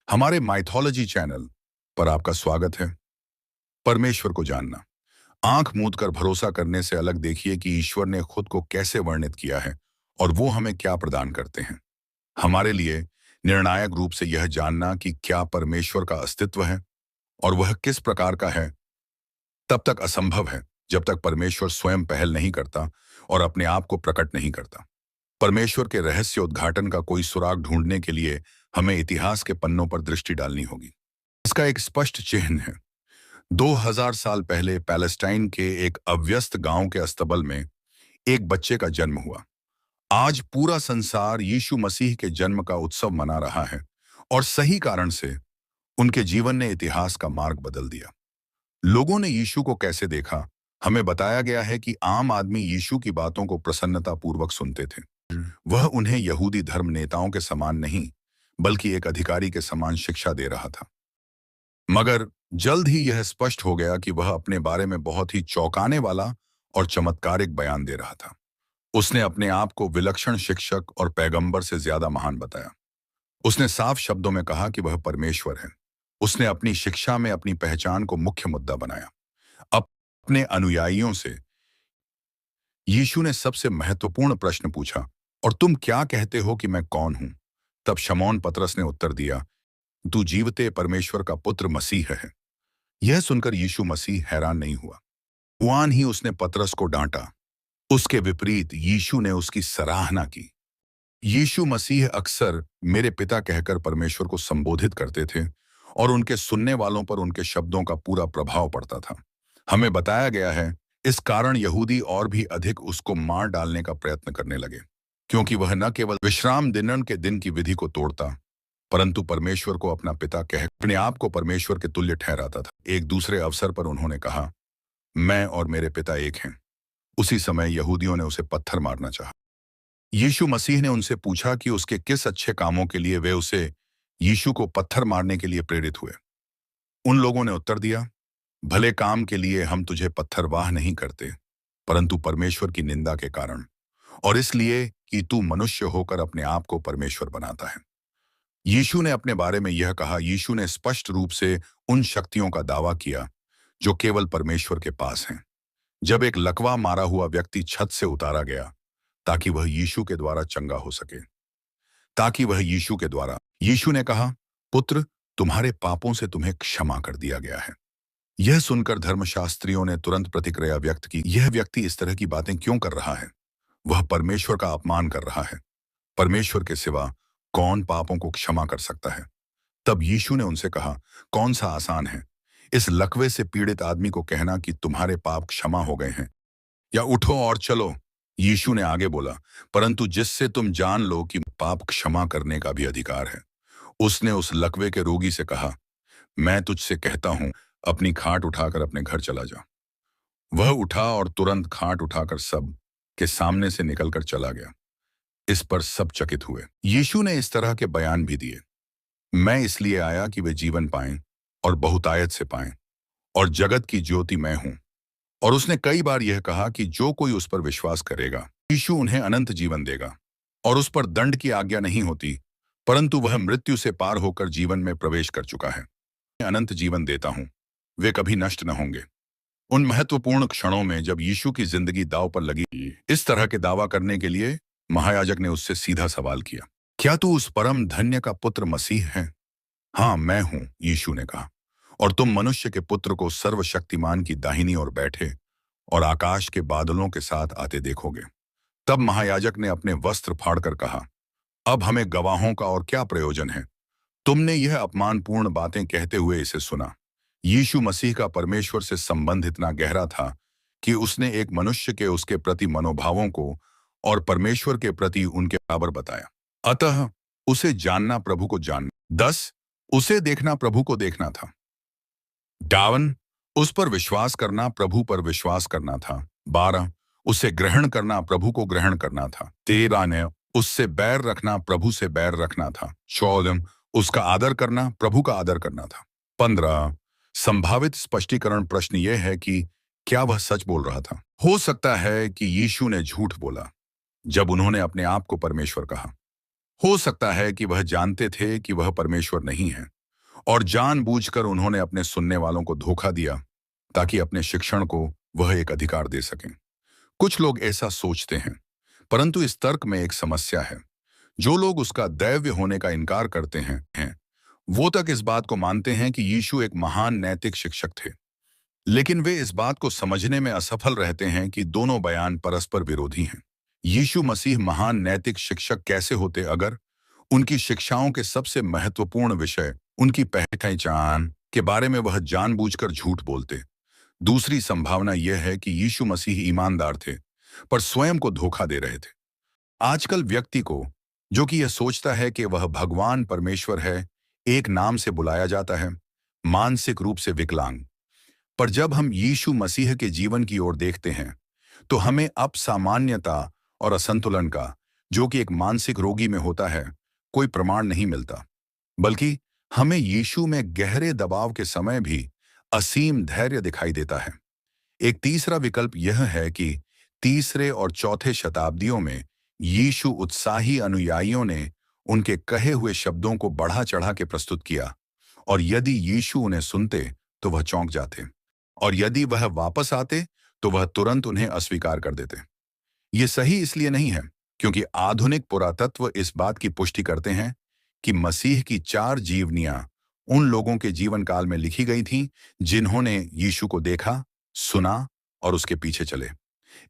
हमारे mythology channel पर आपका स्वागत है। परमेश्वर को जानना, आंख मूंद कर भरोसा करने से अलग देखिए कि ईश्वर ने खुद को कैसे वर्णित किया है और वो हमें क्या प्रदान करते हैं। हमारे लिए निर्णायक रूप से यह जानना कि क्या परमेश्वर का अस्तित्व है और वह किस प्रकार का है, तब तक असंभव है जब तक परमेश्वर स्वयं पहल नहीं करता और अपने आप को प्रकट नहीं करता। परमेश्वर के रहस्य उद्घाटन का कोई सुराग ढूंढने के लिए हमें इतिहास के पन्नों पर दृष्टि डालनी होगी। इसका एक स्पष्ट चिन्ह है। 2000 साल पहले पैलेस्टाइन के एक अव्यस्त गांव के अस्तबल में एक बच्चे का जन्म हुआ। आज पूरा संसार यीशु मसीह के जन्म का उत्सव मना रहा है और सही कारण से। उनके जीवन ने इतिहास का मार्ग बदल दिया। लोगों ने यीशु को कैसे देखा? हमें बताया गया है कि आम आदमी यीशु की बातों को प्रसन्नतापूर्वक सुनते थे। वह उन्हें यहूदी धर्म नेताओं के समान नहीं, बल्कि एक अधिकारी के समान शिक्षा दे रहा था। मगर जल्द ही यह स्पष्ट हो गया कि वह अपने बारे में बहुत ही चौंकाने वाला और चमत्कारिक बयान दे रहा था। उसने अपने आप को विलक्षण शिक्षक और पैगंबर से ज्यादा महान बताया। उसने साफ शब्दों में कहा कि वह परमेश्वर है। उसने अपनी शिक्षा में अपनी पहचान को मुख्य मुद्दा बनाया। अपने अनुयायियों से यीशु ने सबसे महत्वपूर्ण प्रश्न पूछा, और तुम क्या कहते हो कि मैं कौन हूं? तब शमौन पतरस ने उत्तर दिया, तू जीवते परमेश्वर का पुत्र मसीह है। यह सुनकर यीशु मसीह हैरान नहीं हुआ। तुरंत ही उसने पतरस को डांटा। उसके विपरीत यीशु ने उसकी सराहना की। यीशु मसीह अक्सर मेरे पिता कहकर परमेश्वर को संबोधित करते थे और उनके सुनने वालों पर उनके शब्दों का पूरा प्रभाव पड़ता था। हमें बताया गया है, इस कारण यहूदी और भी अधिक उसको मार डालने का प्रयत्न करने लगे, क्योंकि वह न केवल विश्राम दिनन के दिन की विधि को तोड़ता, परंतु परमेश्वर को अपना पिता कह अपने आप को परमेश्वर के तुल्य ठहराता था। एक दूसरे अवसर पर उन्होंने कहा, मैं और मेरे पिता एक हैं। उसी समय यहूदियों ने उसे पत्थर मारना चाहा। यीशु मसीह ने उनसे पूछा कि उसके किस अच्छे कामों के लिए वे उसे यीशु को पत्थर मारने के लिए प्रेरित हुए। उन लोगों ने उत्तर दिया, भले काम के लिए हम तुझे पत्थरवाह नहीं करते, परंतु परमेश्वर की निंदा के कारण, और इसलिए कि तू मनुष्य होकर अपने आप को परमेश्वर बनाता है। यीशु ने अपने बारे में यह कहा। यीशु ने स्पष्ट रूप से उन शक्तियों का दावा किया जो केवल परमेश्वर के पास हैं। जब एक लकवा मारा हुआ व्यक्ति छत से उतारा गया ताकि वह यीशु के द्वारा चंगा हो सके, यीशु ने कहा, पुत्र, तुम्हारे पापों से तुम्हें क्षमा कर दिया गया है। यह सुनकर धर्मशास्त्रियों ने तुरंत प्रतिक्रिया व्यक्त की, यह व्यक्ति इस तरह की बातें क्यों कर रहा है? वह परमेश्वर का अपमान कर रहा है। परमेश्वर के सिवा कौन पापों को क्षमा कर सकता है? तब यीशु ने उनसे कहा, कौन सा आसान है, इस लकवे से पीड़ित आदमी को कहना कि तुम्हारे पाप क्षमा हो गए हैं, या उठो और चलो? यीशु ने आगे बोला, परंतु जिससे तुम जान लो कि पाप क्षमा करने का भी अधिकार है। उसने उस लकवे के रोगी से कहा, मैं तुझसे कहता हूं, अपनी खाट उठाकर अपने घर चला जा। वह उठा और तुरंत खाट उठाकर सब के सामने से निकलकर चला गया। इस पर सब चकित हुए। यीशु ने इस तरह के बयान भी दिए, मैं इसलिए आया कि वे जीवन पाएं और बहुतायत से पाएं, और जगत की ज्योति मैं हूं। और उसने कई बार यह कहा कि जो कोई उस पर विश्वास करेगा, यीशु उन्हें अनंत जीवन देगा, और उस पर दंड की आज्ञा नहीं होती, परंतु वह मृत्यु से पार होकर जीवन में प्रवेश कर चुका है। मैं अनंत जीवन देता हूं, वे कभी नष्ट न होंगे। उन महत्वपूर्ण क्षणों में जब यीशु की जिंदगी दांव पर लगी, इस तरह के दावा करने के लिए महायाजक ने उससे सीधा सवाल किया, क्या तू उस परम धन्य का पुत्र मसीह है? हाँ, मैं हूं, यीशु ने कहा, और तुम मनुष्य के पुत्र को सर्वशक्तिमान की दाहिनी ओर बैठे और आकाश के बादलों के साथ आते देखोगे। तब महायाजक ने अपने वस्त्र फाड़कर कहा, अब हमें गवाहों का और क्या प्रयोजन है? तुमने यह अपमानपूर्ण बातें कहते हुए इसे सुना। यीशु मसीह का परमेश्वर से संबंध इतना गहरा था कि उसने एक मनुष्य के उसके प्रति मनोभावों को और परमेश्वर के प्रति उनके बराबर बताया। अतः उसे जानना प्रभु को जानना। 10 उसे देखना प्रभु को देखना था। 52 उस पर विश्वास करना प्रभु पर विश्वास करना था। 12 उसे ग्रहण करना प्रभु को ग्रहण करना था। 13 ने उससे बैर रखना प्रभु से बैर रखना था। 14 उसका आदर करना प्रभु का आदर करना था। 15 संभावित स्पष्टीकरण प्रश्न यह है कि क्या वह सच बोल रहा था? हो सकता है कि यीशु ने झूठ बोला जब उन्होंने अपने आप को परमेश्वर कहा। हो सकता है कि वह जानते थे कि वह परमेश्वर नहीं है, और जानबूझकर उन्होंने अपने सुनने वालों को धोखा दिया ताकि अपने शिक्षण को वह एक अधिकार दे सकें। कुछ लोग ऐसा सोचते हैं, परंतु इस तर्क में एक समस्या है। जो लोग उसका दैव्य होने का इनकार करते हैं वो तक इस बात को मानते हैं कि यीशु एक महान नैतिक शिक्षक थे, लेकिन वे इस बात को समझने में असफल रहते हैं कि दोनों बयान परस्पर विरोधी हैं। यीशु मसीह महान नैतिक शिक्षक कैसे होते अगर उनकी शिक्षाओं के सबसे महत्वपूर्ण विषय, उनकी पहचान के बारे में वह जानबूझकर झूठ बोलते। दूसरी संभावना यह है कि यीशु मसीह ईमानदार थे, पर स्वयं को धोखा दे रहे थे। आजकल व्यक्ति को, जो कि यह सोचता है कि वह भगवान परमेश्वर है, एक नाम से बुलाया जाता है, मानसिक रूप से विकलांग। पर जब हम यीशु मसीह के जीवन की ओर देखते हैं, तो हमें अपसामान्यता और असंतुलन का, जो कि एक मानसिक रोगी में होता है, कोई प्रमाण नहीं मिलता, बल्कि हमें यीशु में गहरे दबाव के समय भी असीम धैर्य दिखाई देता है। एक तीसरा विकल्प यह है कि तीसरे और चौथे शताब्दियों में यीशु उत्साही अनुयायियों ने उनके कहे हुए शब्दों को बढ़ा चढ़ा के प्रस्तुत किया, और यदि यीशु उन्हें सुनते तो वह चौंक जाते, और यदि वह वापस आते तो वह तुरंत उन्हें अस्वीकार कर देते। ये सही इसलिए नहीं है क्योंकि आधुनिक पुरातत्व इस बात की पुष्टि करते हैं कि मसीह की 4 जीवनियां उन लोगों के जीवन काल में लिखी गई थीं जिन्होंने यीशु को देखा, सुना और उसके पीछे चले।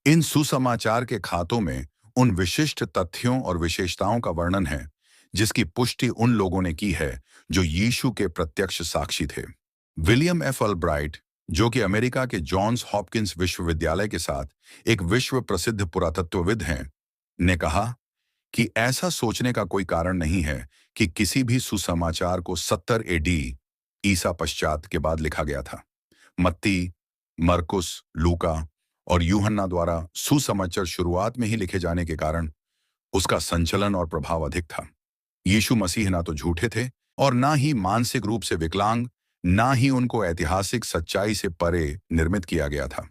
इन सुसमाचार के खातों में उन विशिष्ट तथ्यों और विशेषताओं का वर्णन है जिसकी पुष्टि उन लोगों ने की है जो यीशु के प्रत्यक्ष साक्षी थे। विलियम एफ अल्ब्राइट, जो कि अमेरिका के जॉन्स हॉपकिंस विश्वविद्यालय के साथ एक विश्व प्रसिद्ध पुरातत्वविद हैं, ने कहा कि ऐसा सोचने का कोई कारण नहीं है कि किसी भी सुसमाचार को 70 एडी ईसा पश्चात के बाद लिखा गया था। मत्ती, मरकुस, लूका और यूहन्ना द्वारा सुसमाचार शुरुआत में ही लिखे जाने के कारण उसका संचलन और प्रभाव अधिक था। यीशु मसीह ना तो झूठे थे और ना ही मानसिक रूप से विकलांग, ना ही उनको ऐतिहासिक सच्चाई से परे निर्मित किया गया था।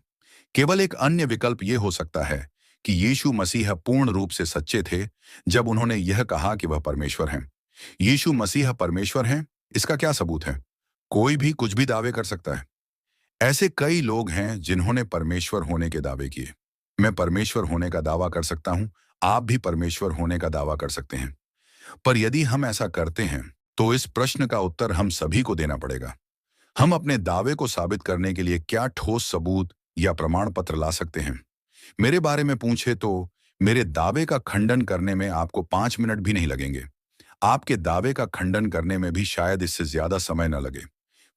केवल एक अन्य विकल्प यह हो सकता है कि यीशु मसीह पूर्ण रूप से सच्चे थे जब उन्होंने यह कहा कि वह परमेश्वर हैं। यीशु मसीह परमेश्वर हैं, इसका क्या सबूत है? कोई भी कुछ भी दावे कर सकता है। ऐसे कई लोग हैं जिन्होंने परमेश्वर होने के दावे किए। मैं परमेश्वर होने का दावा कर सकता हूं, आप भी परमेश्वर होने का दावा कर सकते हैं। पर यदि हम ऐसा करते हैं तो इस प्रश्न का उत्तर हम सभी को देना पड़ेगा। हम अपने दावे को साबित करने के लिए क्या ठोस सबूत या प्रमाण पत्र ला सकते हैं? मेरे बारे में पूछे तो मेरे दावे का खंडन करने में आपको 5 मिनट भी नहीं लगेंगे। आपके दावे का खंडन करने में भी शायद इससे ज्यादा समय न लगे।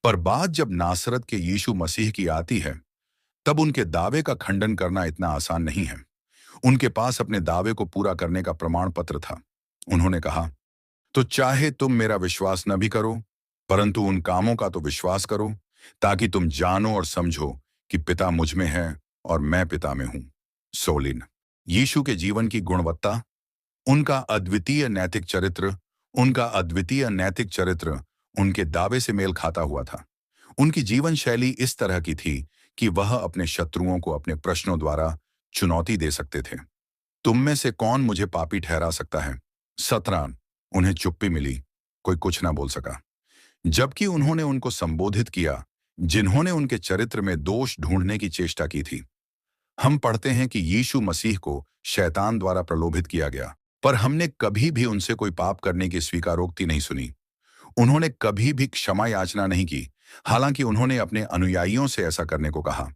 पर बात जब नासरत के यीशु मसीह की आती है, तब उनके दावे का खंडन करना इतना आसान नहीं है। उनके पास अपने दावे को पूरा करने का प्रमाण पत्र था। उन्होंने कहा, तो चाहे तुम मेरा विश्वास न भी करो, परंतु उन कामों का तो विश्वास करो, ताकि तुम जानो और समझो कि पिता मुझ में है और मैं पिता में हूं। सोलिन। यीशु के जीवन की गुणवत्ता, उनका अद्वितीय नैतिक चरित्र, उनका अद्वितीय नैतिक चरित्र उनके दावे से मेल खाता हुआ था। उनकी जीवन शैली इस तरह की थी कि वह अपने शत्रुओं को अपने प्रश्नों द्वारा चुनौती दे सकते थे। तुम में से कौन मुझे पापी ठहरा सकता है? 17। उन्हें चुप्पी मिली, कोई कुछ ना बोल सका। जबकि उन्होंने उनको संबोधित किया जिन्होंने उनके चरित्र में दोष ढूंढने की चेष्टा की थी। हम पढ़ते हैं कि यीशु मसीह को शैतान द्वारा प्रलोभित किया गया, पर हमने कभी भी उनसे कोई पाप करने की स्वीकारोक्ति नहीं सुनी। उन्होंने कभी भी क्षमा याचना नहीं की, हालांकि उन्होंने अपने अनुयायियों से ऐसा करने को कहा।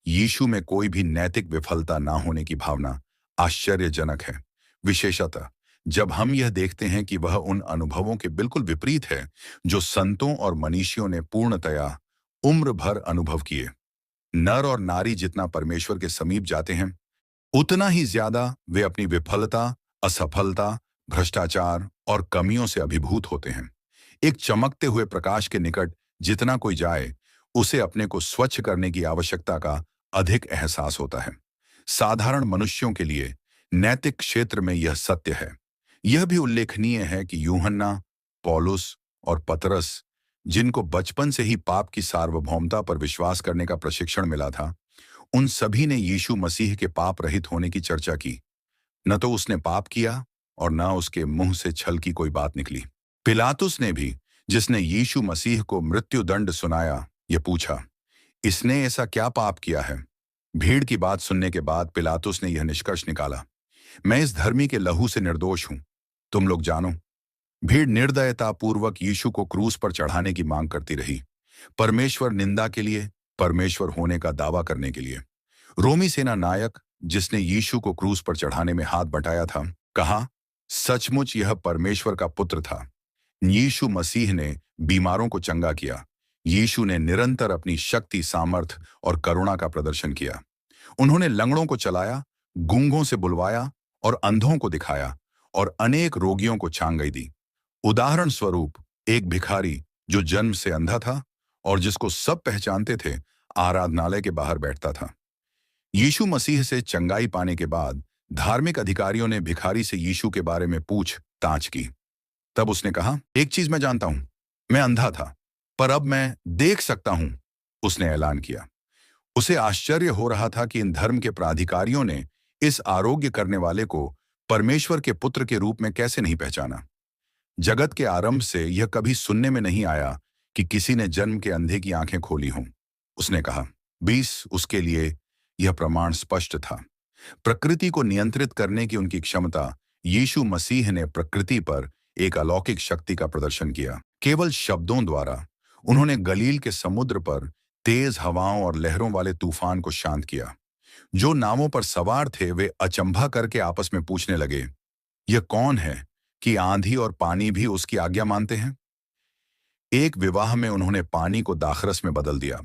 यीशु में कोई भी नैतिक विफलता ना होने की भावना आश्चर्यजनक है, विशेषतः जब हम यह देखते हैं कि वह उन अनुभवों के बिल्कुल विपरीत है जो संतों और मनीषियों ने पूर्णतया उम्र भर अनुभव किए। नर और नारी जितना परमेश्वर के समीप जाते हैं, उतना ही ज्यादा वे अपनी विफलता, असफलता, भ्रष्टाचार और कमियों से अभिभूत होते हैं। एक चमकते हुए प्रकाश के निकट जितना कोई जाए, उसे अपने को स्वच्छ करने की आवश्यकता का अधिक एहसास होता है। साधारण मनुष्यों के लिए नैतिक क्षेत्र में यह सत्य है। यह भी उल्लेखनीय है कि यूहन्ना, पौलुस और पतरस, जिनको बचपन से ही पाप की सार्वभौमता पर विश्वास करने का प्रशिक्षण मिला था, उन सभी ने यीशु मसीह के पाप रहित होने की चर्चा की। न तो उसने पाप किया और न उसके मुंह से छल की कोई बात निकली। पिलातुस ने भी, जिसने यीशु मसीह को मृत्युदंड सुनाया, ये पूछा, इसने ऐसा क्या पाप किया है? भीड़ की बात सुनने के बाद पिलातुस ने यह निष्कर्ष निकाला, मैं इस धर्मी के लहू से निर्दोष हूं, तुम लोग जानो। भीड़ निर्दयता पूर्वक यीशु को क्रूस पर चढ़ाने की मांग करती रही, परमेश्वर निंदा के लिए, परमेश्वर होने का दावा करने के लिए। रोमी सेना नायक, जिसने यीशु को क्रूस पर चढ़ाने में हाथ बटाया था, कहा, सचमुच यह परमेश्वर का पुत्र था। यीशु मसीह ने बीमारों को चंगा किया। यीशु ने निरंतर अपनी शक्ति, सामर्थ और करुणा का प्रदर्शन किया। उन्होंने लंगड़ों को चलाया, गूंगों से बुलवाया और अंधों को दिखाया और अनेक रोगियों को छांगई दी। उदाहरण स्वरूप, एक भिखारी जो जन्म से अंधा था और जिसको सब पहचानते थे, आराधनालय के बाहर बैठता था। यीशु मसीह से चंगाई पाने के बाद धार्मिक अधिकारियों ने भिखारी से यीशु के बारे में पूछताछ की। तब उसने कहा, एक चीज मैं जानता हूं, मैं अंधा था, पर अब मैं देख सकता हूं, उसने ऐलान किया। उसे आश्चर्य हो रहा था कि इन धर्म के प्राधिकारियों ने इस आरोग्य करने वाले को परमेश्वर के पुत्र के रूप में कैसे नहीं पहचाना। जगत के आरंभ से यह कभी सुनने में नहीं आया कि किसी ने जन्म के अंधे की आंखें खोली हों, उसने कहा। 20 उसके लिए यह प्रमाण स्पष्ट था। प्रकृति को नियंत्रित करने की उनकी क्षमता, यीशु मसीह ने प्रकृति पर एक अलौकिक शक्ति का प्रदर्शन किया। केवल शब्दों द्वारा उन्होंने गलील के समुद्र पर तेज हवाओं और लहरों वाले तूफान को शांत किया। जो नावों पर सवार थे वे अचंभा करके आपस में पूछने लगे, यह कौन है कि आंधी और पानी भी उसकी आज्ञा मानते हैं? एक विवाह में उन्होंने पानी को दाखरस में बदल दिया।